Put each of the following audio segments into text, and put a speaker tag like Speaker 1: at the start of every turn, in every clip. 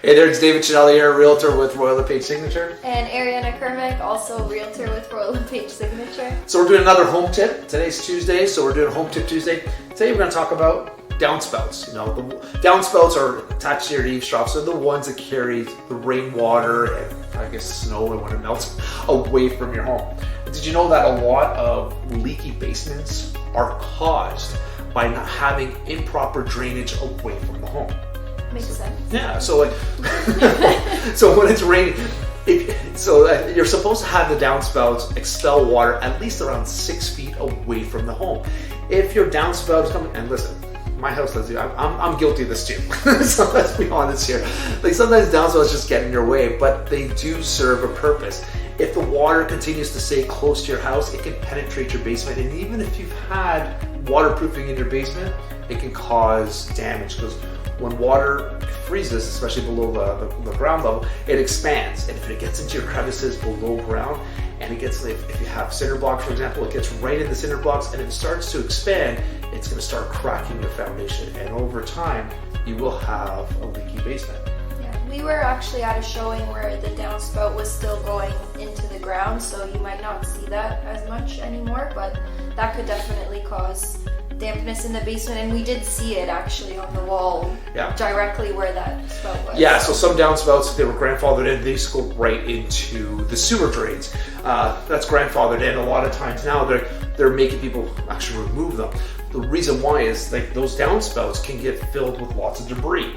Speaker 1: Hey there, it's David Cinelli here, Realtor with Royal LePage Signature.
Speaker 2: And Ariana Kermick, also Realtor with Royal LePage Signature.
Speaker 1: So we're doing another home tip. Today's Tuesday, so we're doing Home Tip Tuesday. Today we're going to talk about downspouts. You know, the downspouts are attached to your eavestroughs. So they're the ones that carry the rainwater and I guess snow and when it melts away from your home. Did you know that a lot of leaky basements are caused by not having improper drainage away from the home?
Speaker 2: Makes sense.
Speaker 1: Yeah, so like, so when it's raining, you're supposed to have the downspouts expel water at least around 6 feet away from the home. If your downspout is coming, and listen, my house does it. I'm guilty of this too. So let's be honest here. Like sometimes downspouts just get in your way, but they do serve a purpose. If the water continues to stay close to your house, it can penetrate your basement, and even if you've had waterproofing in your basement, it can cause damage because when water freezes, especially below the ground level, it expands. And if it gets into your crevices below ground, and it gets, if you have cinder blocks, for example, it gets right in the cinder blocks and it starts to expand, it's going to start cracking your foundation. And over time, you will have a leaky basement.
Speaker 2: Yeah, we were actually at a showing where the downspout was still going into the ground, so you might not see that as much anymore, but that could definitely cause dampness in the basement, and we did see it actually on the wall, directly where that spout was.
Speaker 1: Yeah, so some downspouts, they were grandfathered in, they just go right into the sewer drains. That's grandfathered in. A lot of times now they're making people actually remove them. The reason why is like those downspouts can get filled with lots of debris.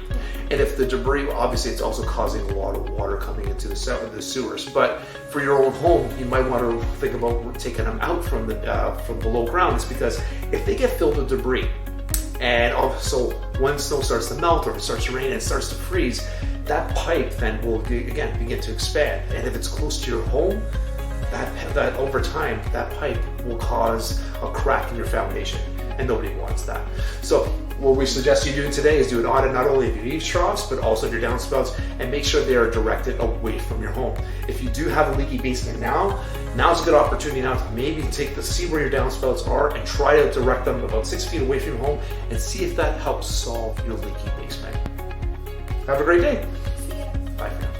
Speaker 1: And if the debris, obviously it's also causing a lot of water coming into the sewers. But for your own home, you might want to think about taking them out from below ground. It's because if they get filled with debris, and also when snow starts to melt or it starts to rain and it starts to freeze, that pipe then will again begin to expand. And if it's close to your home, that over time, that pipe will cause a crack in your foundation, and nobody wants that. So what we suggest you do today is do an audit not only of your eaves troughs, but also of your downspouts, and make sure they are directed away from your home. If you do have a leaky basement now's a good opportunity now to maybe see where your downspouts are and try to direct them about 6 feet away from your home and see if that helps solve your leaky basement. Have a great day.
Speaker 2: See ya.
Speaker 1: Bye for now.